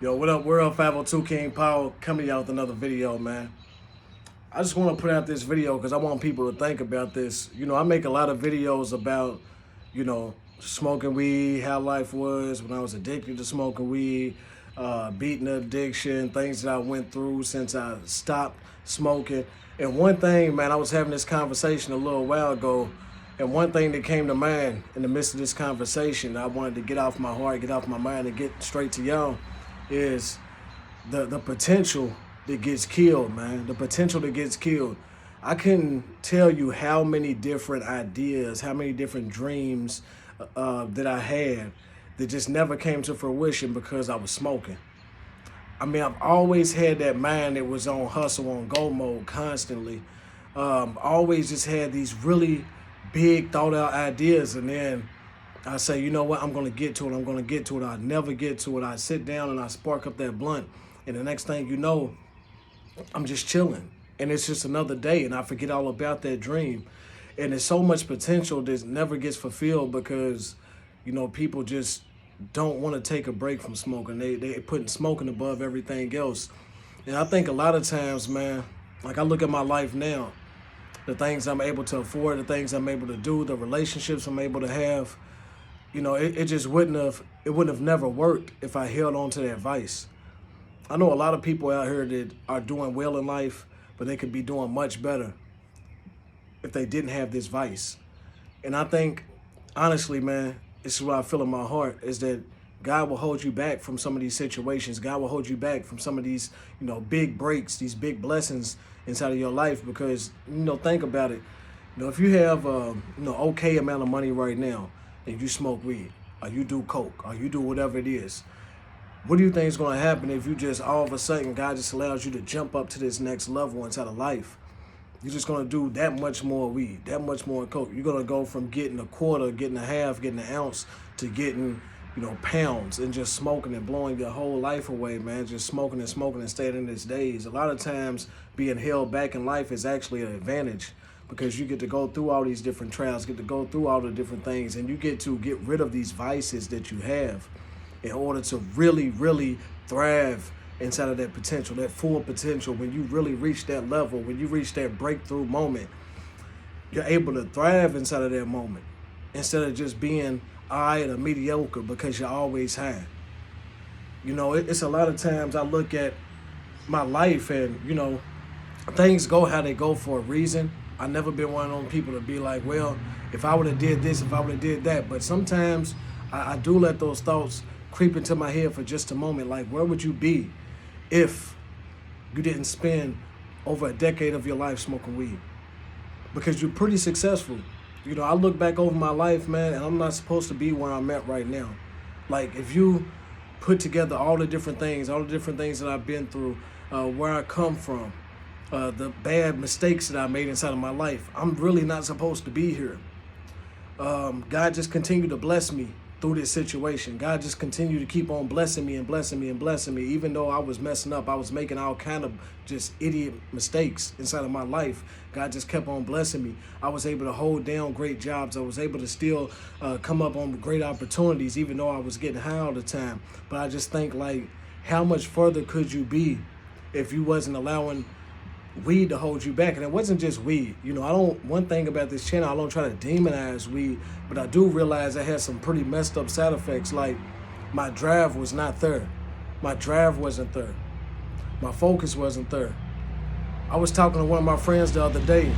Yo, what up, world? 502 King Power coming out with another video, man. I just want to put out this video because I want people to think about this. I make a lot of videos about, smoking weed, how life was when I was addicted to smoking weed, beating the addiction, things that I went through since I stopped smoking. And one thing, man, I was having this conversation a little while ago, and one thing that came to mind in the midst of this conversation, I wanted to get off my heart, get off my mind, and get straight to y'all, is the potential that gets killed, man. The potential that gets killed. I couldn't tell you how many different ideas, how many different dreams that I had that just never came to fruition because I was smoking. I mean, I've always had that mind that was on hustle, on go mode constantly. Always just had these really big thought out ideas, and then I say, you know what, I'm gonna get to it, I'm gonna get to it. I never get to it. I sit down and I spark up that blunt, and the next thing you know, I'm just chilling. And it's just another day, and I forget all about that dream. And there's so much potential that never gets fulfilled because, people just don't want to take a break from smoking. They putting smoking above everything else. And I think a lot of times, man, like I look at my life now, the things I'm able to afford, the things I'm able to do, the relationships I'm able to have, it just wouldn't have never worked if I held on to that vice. I know a lot of people out here that are doing well in life, but they could be doing much better if they didn't have this vice. And I think, honestly, man, this is what I feel in my heart, is that God will hold you back from some of these situations. God will hold you back from some of these, big breaks, these big blessings inside of your life. Because, think about it. If you have, okay amount of money right now and you smoke weed or you do coke or you do whatever it is, what do you think is going to happen if you just all of a sudden God just allows you to jump up to this next level inside of life? You're just going to do that much more weed, that much more coke. You're going to go from getting a quarter, getting a half, getting an ounce to getting, pounds, and just smoking and blowing your whole life away, man. Just smoking and staying in its days. A lot of times being held back in life is actually an advantage because you get to go through all these different trials, get to go through all the different things, and you get to get rid of these vices that you have in order to really, really thrive inside of that potential, that full potential. When you really reach that level, when you reach that breakthrough moment, you're able to thrive inside of that moment instead of just being all right or mediocre because you're always high. It's a lot of times I look at my life and, things go how they go for a reason. I've never been one of those people to be like, well, if I would have did this, if I would have did that. But sometimes I do let those thoughts creep into my head for just a moment. Like, where would you be if you didn't spend over a decade of your life smoking weed? Because you're pretty successful. I look back over my life, man, and I'm not supposed to be where I'm at right now. Like, if you put together all the different things that I've been through, where I come from, the bad mistakes that I made inside of my life, I'm really not supposed to be here. God just continued to bless me through this situation. God just continued to keep on blessing me and blessing me and blessing me. Even though I was messing up, I was making all kind of just idiot mistakes inside of my life. God just kept on blessing me. I was able to hold down great jobs. I was able to still come up on great opportunities, even though I was getting high all the time. But I just think, like, how much further could you be if you wasn't allowing weed to hold you back? And it wasn't just weed. One thing about this channel, I don't try to demonize weed, but I do realize it has some pretty messed up side effects. Like, my drive was not there. My drive wasn't there. My focus wasn't there. I was talking to one of my friends the other day.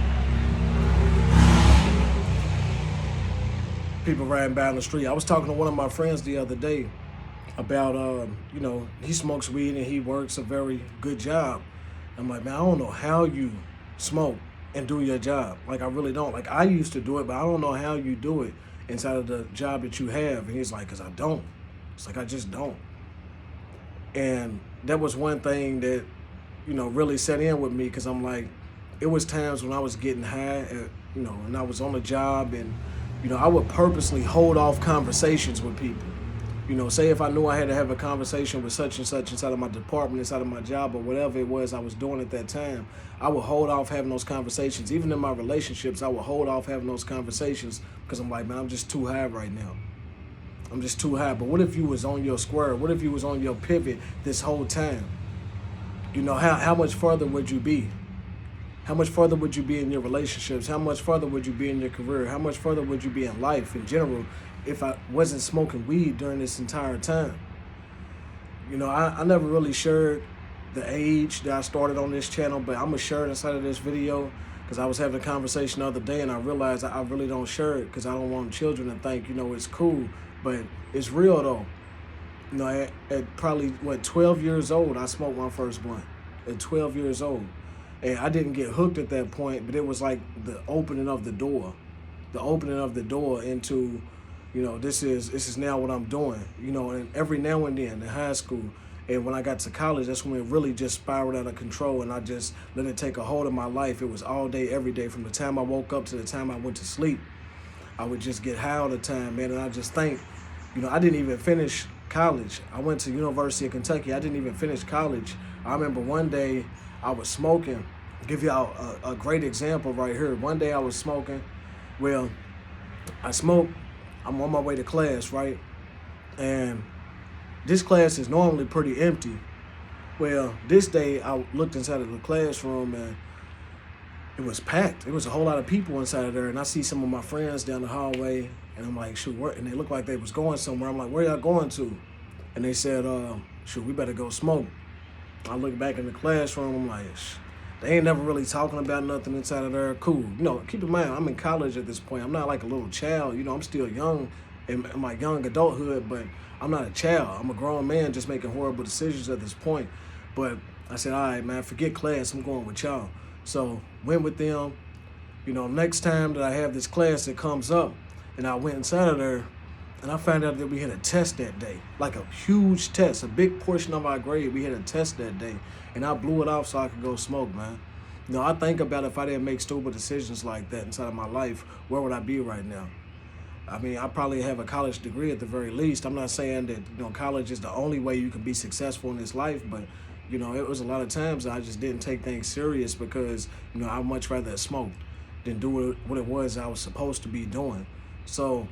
People riding by on the street. I was talking to one of my friends the other day about, he smokes weed and he works a very good job. I'm like, man, I don't know how you smoke and do your job. Like, I really don't. Like, I used to do it, but I don't know how you do it inside of the job that you have. And he's like, because I don't. It's like, I just don't. And that was one thing that, really set in with me, because I'm like, it was times when I was getting high, and I was on a job, and, I would purposely hold off conversations with people. Say if I knew I had to have a conversation with such and such inside of my department, inside of my job, or whatever it was I was doing at that time, I would hold off having those conversations. Even in my relationships, I would hold off having those conversations because I'm like, man, I'm just too high right now. I'm just too high. But what if you was on your square? What if you was on your pivot this whole time? You know, how much further would you be? How much further would you be in your relationships? How much further would you be in your career? How much further would you be in life in general if I wasn't smoking weed during this entire time? You know, I never really shared the age that I started on this channel, but I'm going to share it inside of this video because I was having a conversation the other day and I realized I really don't share it because I don't want children to think, you know, it's cool, but it's real though. You know, at probably, 12 years old, I smoked my first blunt. At 12 years old. And I didn't get hooked at that point, but it was like the opening of the door. The opening of the door into, you know, this is now what I'm doing. You know, and every now and then in high school, and when I got to college, that's when it really just spiraled out of control and I just let it take a hold of my life. It was all day, every day, from the time I woke up to the time I went to sleep. I would just get high all the time, man, and I just think, you know, I didn't even finish college. I went to University of Kentucky. I didn't even finish college. I remember one day I was smoking. I'll give y'all a great example right here. One day I was smoking. Well, I smoke. I'm on my way to class, right? And this class is normally pretty empty. Well, this day I looked inside of the classroom and it was packed. There was a whole lot of people inside of there. And I see some of my friends down the hallway. And I'm like, shoot, where? And they looked like they was going somewhere. I'm like, where y'all going to? And they said, shoot, we better go smoke. I look back in the classroom, I'm like, they ain't never really talking about nothing inside of there. Cool. You know, keep in mind, I'm in college at this point. I'm not like a little child. You know, I'm still young in my young adulthood, but I'm not a child. I'm a grown man just making horrible decisions at this point. But I said, all right, man, forget class. I'm going with y'all. So went with them. You know, next time that I have this class that comes up, and I went inside of there, and I found out that we had a test that day, like a huge test, a big portion of our grade. We had a test that day, and I blew it off so I could go smoke, man. You know, I think about if I didn't make stupid decisions like that inside of my life, where would I be right now? I mean, I probably have a college degree at the very least. I'm not saying that, you know, college is the only way you can be successful in this life, but, you know, it was a lot of times I just didn't take things serious because, you know, I'd much rather smoke than do what it was I was supposed to be doing. So,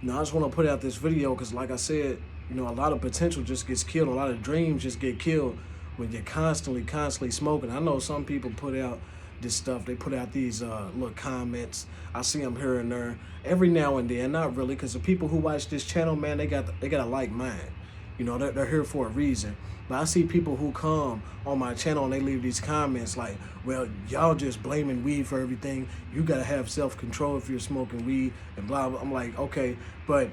you know, I just want to put out this video because, like I said, you know, a lot of potential just gets killed. A lot of dreams just get killed when you're constantly smoking. I know some people put out this stuff. They put out these little comments. I see them here and there every now and then. Not really, because the people who watch this channel, man, they got a like mind. You know, they're here for a reason. But I see people who come on my channel and they leave these comments like, well, y'all just blaming weed for everything. You got to have self-control if you're smoking weed and blah, blah. I'm like, okay, but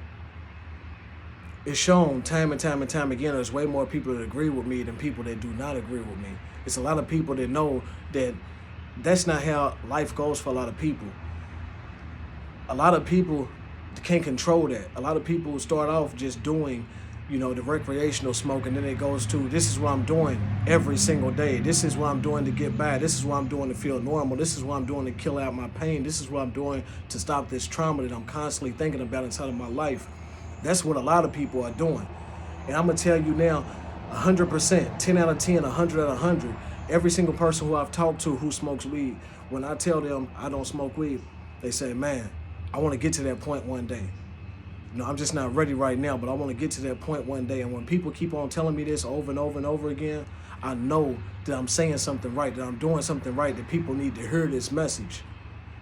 it's shown time and time again, there's way more people that agree with me than people that do not agree with me. It's a lot of people that know that that's not how life goes for a lot of people. A lot of people can't control that. A lot of people start off just doing, you know, the recreational smoke, and then it goes to, this is what I'm doing every single day. This is what I'm doing to get by. This is what I'm doing to feel normal. This is what I'm doing to kill out my pain. This is what I'm doing to stop this trauma that I'm constantly thinking about inside of my life. That's what a lot of people are doing. And I'm going to tell you now, 100%, 10 out of 10, 100 out of 100, every single person who I've talked to who smokes weed, when I tell them I don't smoke weed, they say, man, I want to get to that point one day. You know, I'm just not ready right now, but I want to get to that point one day. And when people keep on telling me this over and over and over again, I know that I'm saying something right, that I'm doing something right, that people need to hear this message.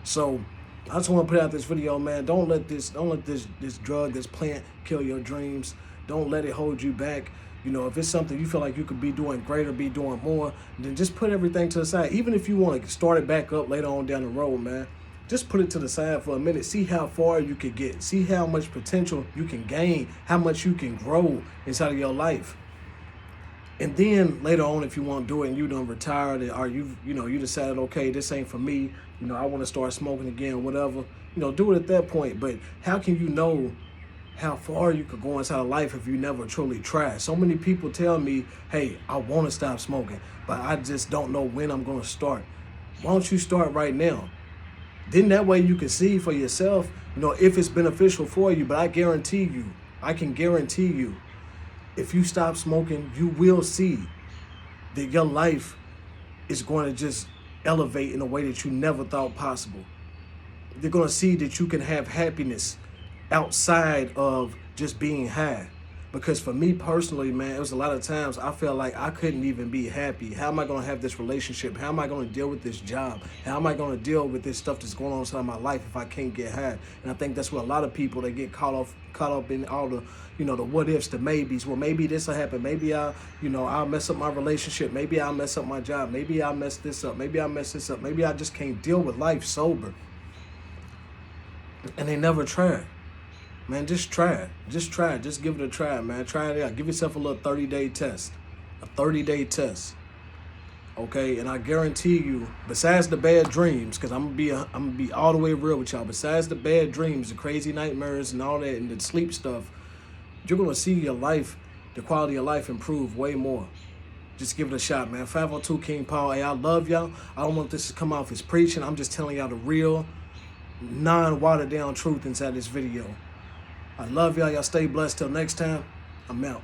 So I just want to put out this video, man. Don't let this drug, this plant kill your dreams. Don't let it hold you back. You know, if it's something you feel like you could be doing greater, be doing more, then just put everything to the side. Even if you want to start it back up later on down the road, man. Just put it to the side for a minute. See how far you can get. See how much potential you can gain. How much you can grow inside of your life. And then later on, if you want to do it and you done retired, or you decided, okay, this ain't for me. You know, I want to start smoking again, whatever. You know, do it at that point. But how can you know how far you could go inside of life if you never truly try? So many people tell me, hey, I want to stop smoking, but I just don't know when I'm going to start. Why don't you start right now? Then that way you can see for yourself, you know, if it's beneficial for you. But I can guarantee you, if you stop smoking, you will see that your life is going to just elevate in a way that you never thought possible. You're going to see that you can have happiness outside of just being high. Because for me personally, man, it was a lot of times I felt like I couldn't even be happy. How am I going to have this relationship? How am I going to deal with this job? How am I going to deal with this stuff that's going on inside my life if I can't get high? And I think that's what a lot of people, they get caught up in all the, the what ifs, the maybes. Well, maybe this will happen. Maybe I'll mess up my relationship. Maybe I'll mess up my job. Maybe I'll mess this up. Maybe I'll mess this up. Maybe I just can't deal with life sober. And they never try. Man, just try it. Just try it. Just give it a try, man. Try it out. Give yourself a little 30-day test. A 30-day test. Okay? And I guarantee you, besides the bad dreams, because I'm gonna be all the way real with y'all, besides the bad dreams, the crazy nightmares and all that, and the sleep stuff, you're gonna see your life, the quality of life improve way more. Just give it a shot, man. 502 King Paul. Hey, I love y'all. I don't want this to come off as preaching. I'm just telling y'all the real, non-watered down truth inside this video. I love y'all. Y'all stay blessed. Till next time, I'm out.